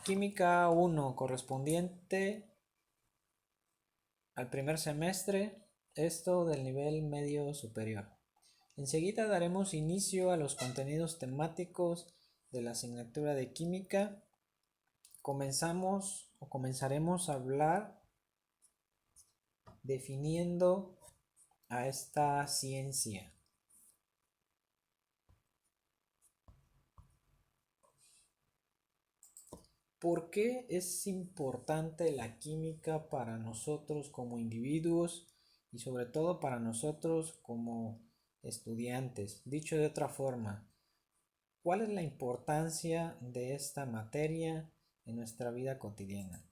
Química 1 correspondiente al primer semestre, esto del nivel medio superior. Enseguida daremos inicio a los contenidos temáticos de la asignatura de química. Comenzaremos a hablar definiendo a esta ciencia. ¿Por qué es importante la química para nosotros como individuos y sobre todo para nosotros como estudiantes? Dicho de otra forma, ¿cuál es la importancia de esta materia en nuestra vida cotidiana?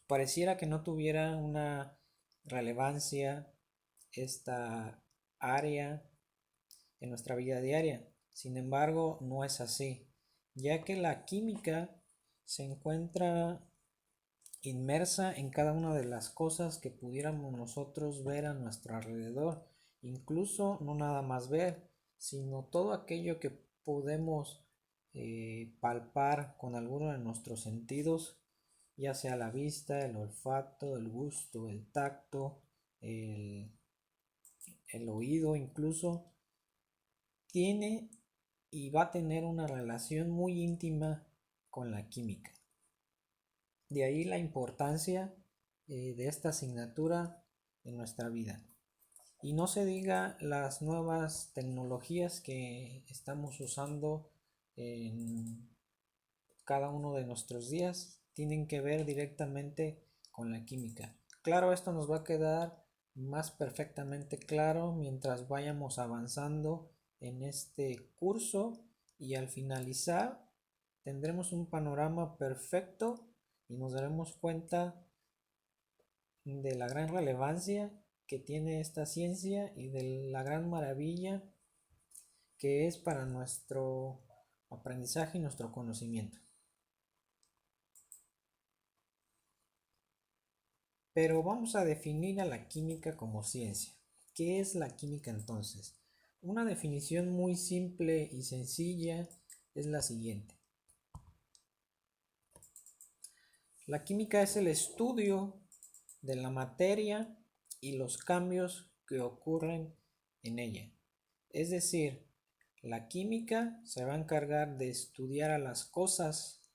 Pareciera que no tuviera una relevancia esta área en nuestra vida diaria. Sin embargo, no es así, ya que la química se encuentra inmersa en cada una de las cosas que pudiéramos nosotros ver a nuestro alrededor, incluso no nada más ver, sino todo aquello que podemos palpar con alguno de nuestros sentidos, ya sea la vista, el olfato, el gusto, el tacto, el, el oído incluso, tiene y va a tener una relación muy íntima con la química. De ahí la importancia de esta asignatura en nuestra vida. Y no se diga las nuevas tecnologías que estamos usando en cada uno de nuestros días, tienen que ver directamente con la química. Claro, esto nos va a quedar más perfectamente claro mientras vayamos avanzando en este curso, y al finalizar tendremos un panorama perfecto y nos daremos cuenta de la gran relevancia que tiene esta ciencia y de la gran maravilla que es para nuestro aprendizaje y nuestro conocimiento. Pero vamos a definir a la química como ciencia. ¿Qué es la química entonces? Una definición muy simple y sencilla es la siguiente. La química es el estudio de la materia y los cambios que ocurren en ella. Es decir, la química se va a encargar de estudiar a las cosas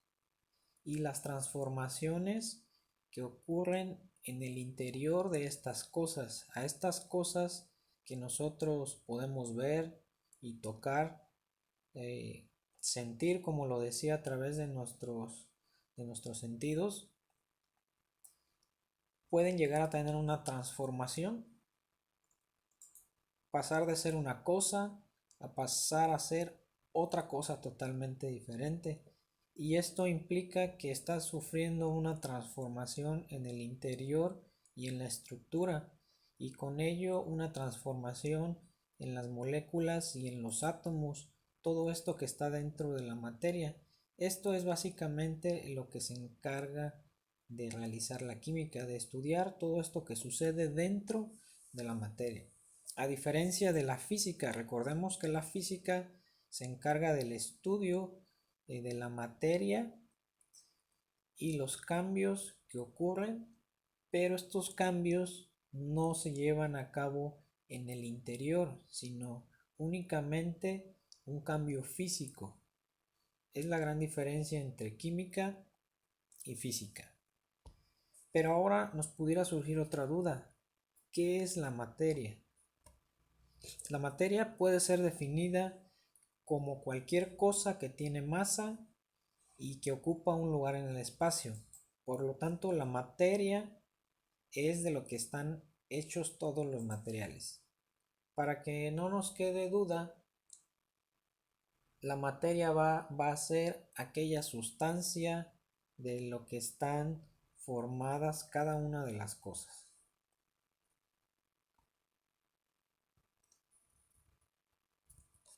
y las transformaciones que ocurren en el interior de estas cosas, a estas cosas que nosotros podemos ver y tocar, sentir, como lo decía, a través de nuestros sentidos, pueden llegar a tener una transformación, pasar de ser una cosa a pasar a ser otra cosa totalmente diferente. Y esto implica que está sufriendo una transformación en el interior y en la estructura, y con ello una transformación en las moléculas y en los átomos, todo esto que está dentro de la materia. Esto es básicamente lo que se encarga de realizar la química, de estudiar todo esto que sucede dentro de la materia. A diferencia de la física, recordemos que la física se encarga del estudio de la materia y los cambios que ocurren, pero estos cambios no se llevan a cabo en el interior, sino únicamente un cambio físico. Es la gran diferencia entre química y física. Pero ahora nos pudiera surgir otra duda. ¿Qué es la materia? La materia puede ser definida como cualquier cosa que tiene masa y que ocupa un lugar en el espacio. Por lo tanto, la materia es de lo que están hechos todos los materiales. Para que no nos quede duda, la materia va a ser aquella sustancia de lo que están formadas cada una de las cosas.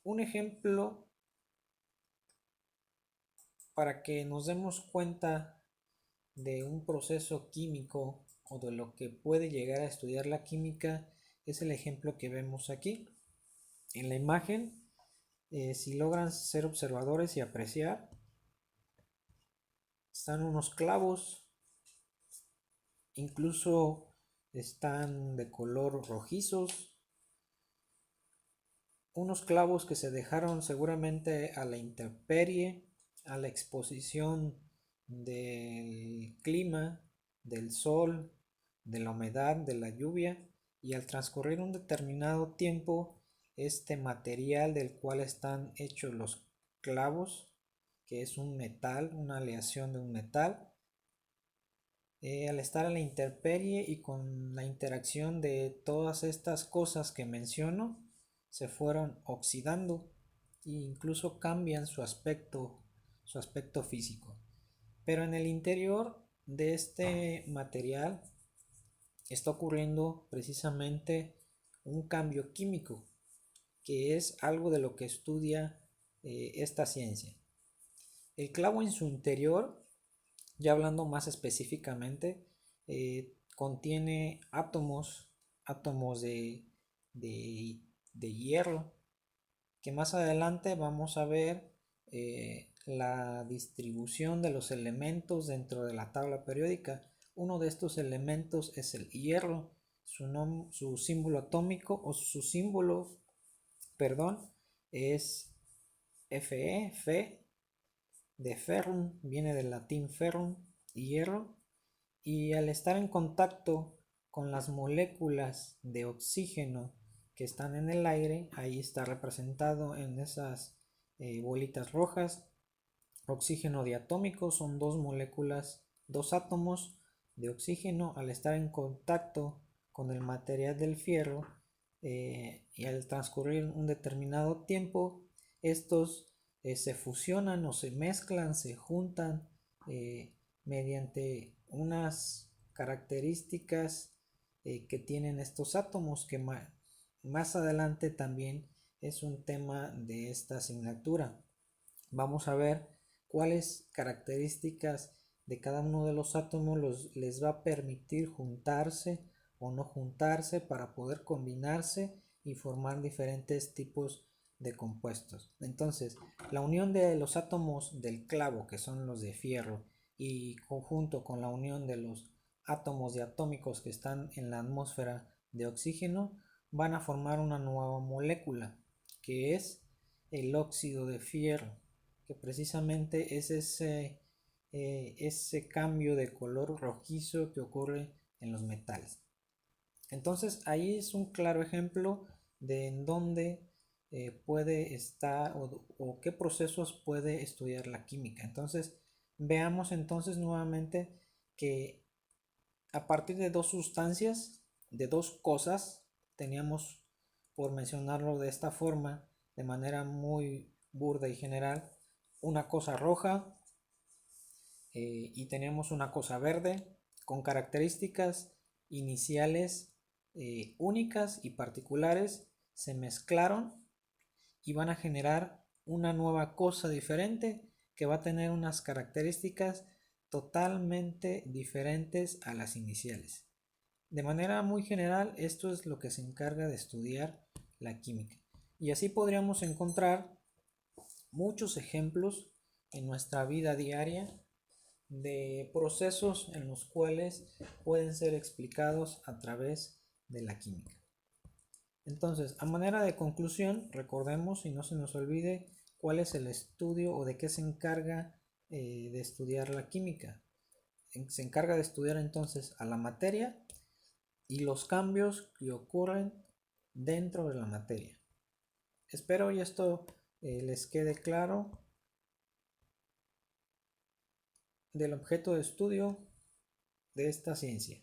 Un ejemplo para que nos demos cuenta de un proceso químico o de lo que puede llegar a estudiar la química es el ejemplo que vemos aquí. En la imagen, si logran ser observadores y apreciar, están unos clavos, incluso están de color rojizos, unos clavos que se dejaron seguramente a la intemperie, a la exposición del clima, del sol, de la humedad, de la lluvia, y al transcurrir un determinado tiempo, este material del cual están hechos los clavos, que es un metal, una aleación de un metal, al estar a la intemperie y con la interacción de todas estas cosas que menciono, se fueron oxidando e incluso cambian su aspecto físico. Pero en el interior de este material está ocurriendo precisamente un cambio químico, que es algo de lo que estudia esta ciencia. El clavo en su interior, ya hablando más específicamente, contiene átomos de hierro, que más adelante vamos a ver la distribución de los elementos dentro de la tabla periódica. Uno de estos elementos es el hierro, su símbolo atómico o su símbolo, perdón, es Fe de ferrum, viene del latín ferrum, hierro, y al estar en contacto con las moléculas de oxígeno que están en el aire, ahí está representado en esas bolitas rojas, oxígeno diatómico, son dos moléculas, dos átomos de oxígeno. Al estar en contacto con el material del fierro y al transcurrir un determinado tiempo, estos se fusionan o se mezclan, se juntan mediante unas características que tienen estos átomos, que más adelante también es un tema de esta asignatura. Vamos a ver cuáles características de cada uno de los átomos les va a permitir juntarse o no juntarse para poder combinarse y formar diferentes tipos de compuestos. Entonces, la unión de los átomos del clavo, que son los de fierro, y conjunto con la unión de los átomos diatómicos que están en la atmósfera de oxígeno, van a formar una nueva molécula, que es el óxido de fierro, que precisamente es ese cambio de color rojizo que ocurre en los metales. Entonces ahí es un claro ejemplo de en dónde puede estar o qué procesos puede estudiar la química. Entonces veamos entonces nuevamente que a partir de dos sustancias, de dos cosas, teníamos, por mencionarlo de esta forma, de manera muy burda y general, una cosa roja y tenemos una cosa verde con características iniciales únicas y particulares, se mezclaron y van a generar una nueva cosa diferente que va a tener unas características totalmente diferentes a las iniciales. De manera muy general, esto es lo que se encarga de estudiar la química. Y así podríamos encontrar muchos ejemplos en nuestra vida diaria de procesos en los cuales pueden ser explicados a través de la química. Entonces, a manera de conclusión, recordemos y no se nos olvide cuál es el estudio o de qué se encarga de estudiar la química. Se encarga de estudiar entonces a la materia y los cambios que ocurren dentro de la materia. Espero y esto les quede claro del objeto de estudio de esta ciencia.